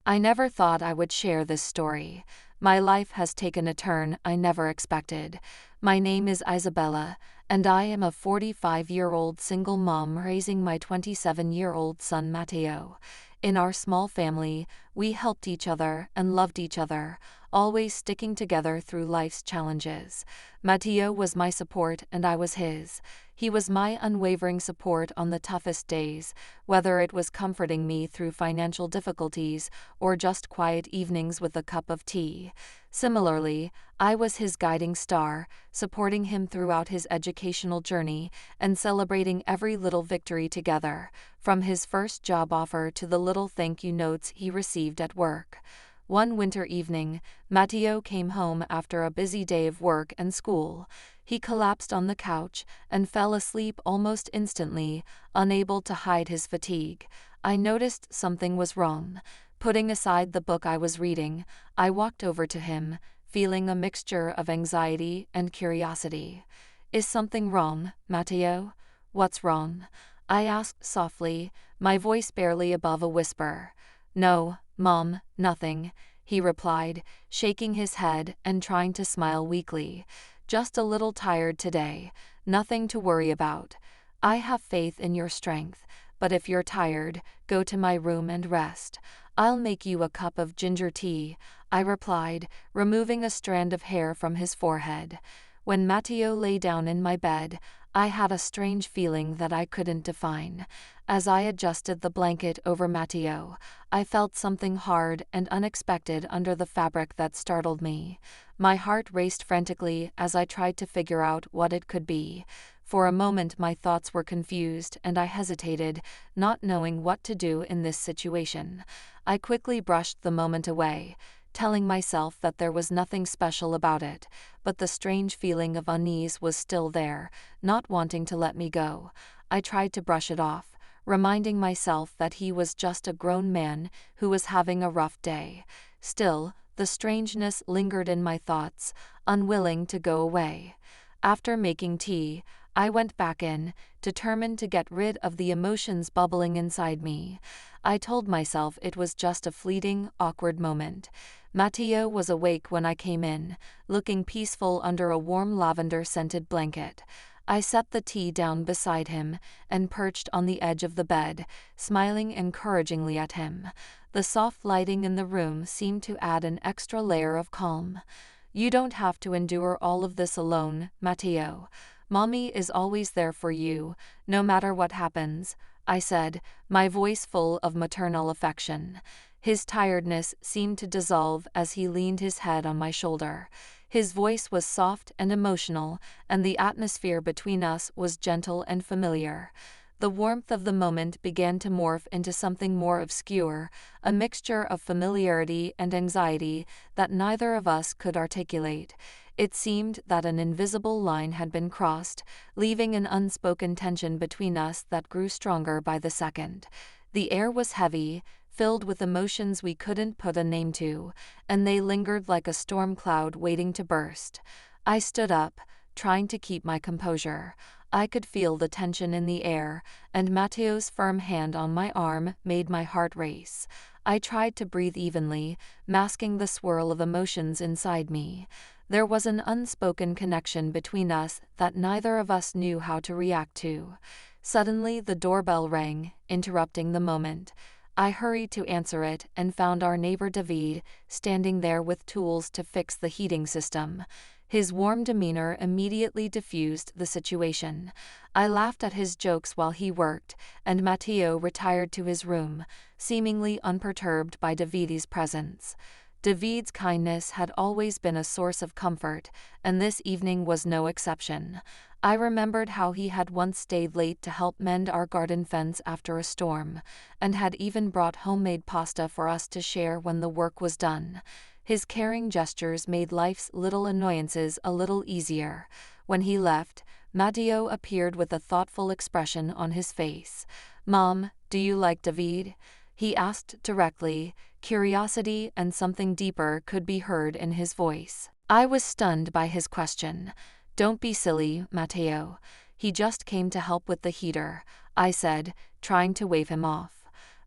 I never thought I would share this story. My life has taken a turn I never expected. My name is Isabella, and I am a 45-year-old single mom raising my 27-year-old son Matteo. In our small family, we helped each other and loved each other, always sticking together through life's challenges. Matteo was my support and I was his. He was my unwavering support on the toughest days, whether it was comforting me through financial difficulties or just quiet evenings with a cup of tea. Similarly, I was his guiding star, supporting him throughout his educational journey and celebrating every little victory together, from his first job offer to the little thank you notes he received at work. One winter evening, Matteo came home after a busy day of work and school. He collapsed on the couch and fell asleep almost instantly, unable to hide his fatigue. I noticed something was wrong. Putting aside the book I was reading, I walked over to him, feeling a mixture of anxiety and curiosity. "Is something wrong, Matteo? What's wrong?" I asked softly, my voice barely above a whisper. "No, Mom, nothing," he replied, shaking his head and trying to smile weakly. "Just a little tired today, nothing to worry about. I have faith in your strength, but if you're tired, go to my room and rest. I'll make you a cup of ginger tea," I replied, removing a strand of hair from his forehead. When Matteo lay down in my bed, I had a strange feeling that I couldn't define. As I adjusted the blanket over Matteo, I felt something hard and unexpected under the fabric that startled me. My heart raced frantically as I tried to figure out what it could be. For a moment my thoughts were confused and I hesitated, not knowing what to do in this situation. I quickly brushed the moment away, telling myself that there was nothing special about it, but the strange feeling of unease was still there, not wanting to let me go. I tried to brush it off, reminding myself that he was just a grown man who was having a rough day. Still, the strangeness lingered in my thoughts, unwilling to go away. After making tea, I went back in, determined to get rid of the emotions bubbling inside me. I told myself it was just a fleeting, awkward moment. Matteo was awake when I came in, looking peaceful under a warm lavender-scented blanket. I set the tea down beside him and perched on the edge of the bed, smiling encouragingly at him. The soft lighting in the room seemed to add an extra layer of calm. "You don't have to endure all of this alone, Matteo. Mommy is always there for you, no matter what happens," I said, my voice full of maternal affection. His tiredness seemed to dissolve as he leaned his head on my shoulder. His voice was soft and emotional, and the atmosphere between us was gentle and familiar. The warmth of the moment began to morph into something more obscure, a mixture of familiarity and anxiety that neither of us could articulate. It seemed that an invisible line had been crossed, leaving an unspoken tension between us that grew stronger by the second. The air was heavy, filled with emotions we couldn't put a name to, and they lingered like a storm cloud waiting to burst. I stood up, trying to keep my composure. I could feel the tension in the air, and Matteo's firm hand on my arm made my heart race. I tried to breathe evenly, masking the swirl of emotions inside me. There was an unspoken connection between us that neither of us knew how to react to. Suddenly the doorbell rang, interrupting the moment. I hurried to answer it and found our neighbor David standing there with tools to fix the heating system. His warm demeanor immediately diffused the situation. I laughed at his jokes while he worked, and Matteo retired to his room, seemingly unperturbed by David's presence. David's kindness had always been a source of comfort, and this evening was no exception. I remembered how he had once stayed late to help mend our garden fence after a storm, and had even brought homemade pasta for us to share when the work was done. His caring gestures made life's little annoyances a little easier. When he left, Matteo appeared with a thoughtful expression on his face. "Mom, do you like David?" he asked directly. Curiosity and something deeper could be heard in his voice. I was stunned by his question. "Don't be silly, Matteo. He just came to help with the heater," I said, trying to wave him off.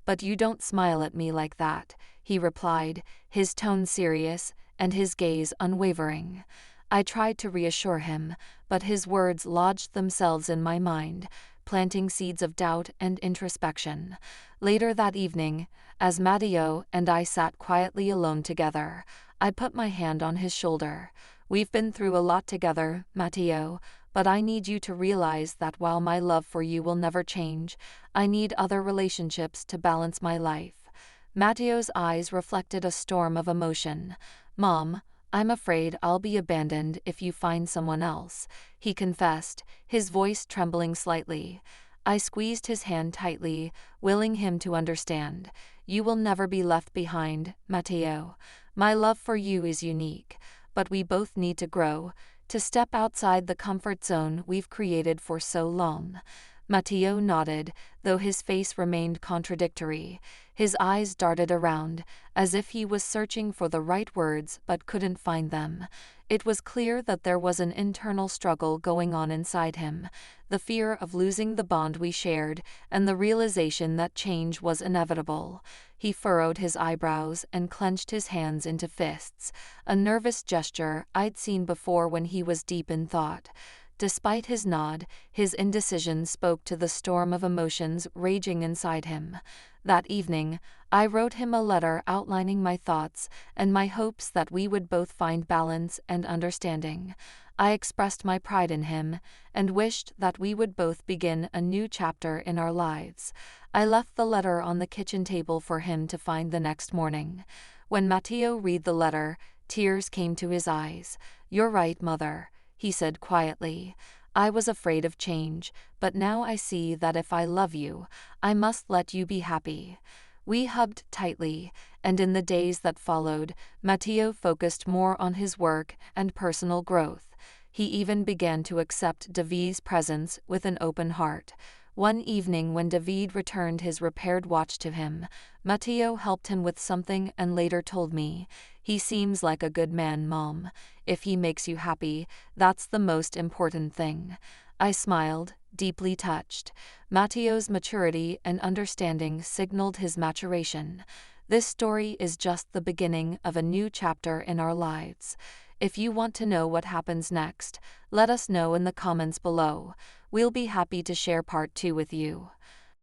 "But you don't smile at me like that," he replied, his tone serious and his gaze unwavering. I tried to reassure him, but his words lodged themselves in my mind, planting seeds of doubt and introspection. Later that evening, as Matteo and I sat quietly alone together, I put my hand on his shoulder. "We've been through a lot together, Matteo, but I need you to realize that while my love for you will never change, I need other relationships to balance my life." Matteo's eyes reflected a storm of emotion. "Mom, I'm afraid I'll be abandoned if you find someone else," he confessed, his voice trembling slightly. I squeezed his hand tightly, willing him to understand. "You will never be left behind, Matteo. My love for you is unique, but we both need to grow, to step outside the comfort zone we've created for so long." Matteo nodded, though his face remained contradictory. His eyes darted around, as if he was searching for the right words but couldn't find them. It was clear that there was an internal struggle going on inside him, the fear of losing the bond we shared, and the realization that change was inevitable. He furrowed his eyebrows and clenched his hands into fists, a nervous gesture I'd seen before when he was deep in thought. Despite his nod, his indecision spoke to the storm of emotions raging inside him. That evening, I wrote him a letter outlining my thoughts and my hopes that we would both find balance and understanding. I expressed my pride in him and wished that we would both begin a new chapter in our lives. I left the letter on the kitchen table for him to find the next morning. When Matteo read the letter, tears came to his eyes. "You're right, Mother," he said quietly. "I was afraid of change, but now I see that if I love you, I must let you be happy." We hugged tightly, and in the days that followed, Matteo focused more on his work and personal growth. He even began to accept David's presence with an open heart. One evening when David returned his repaired watch to him, Matteo helped him with something and later told me, "He seems like a good man, Mom. If he makes you happy, that's the most important thing." I smiled, deeply touched. Matteo's maturity and understanding signaled his maturation. This story is just the beginning of a new chapter in our lives. If you want to know what happens next, let us know in the comments below. We'll be happy to share part 2 with you.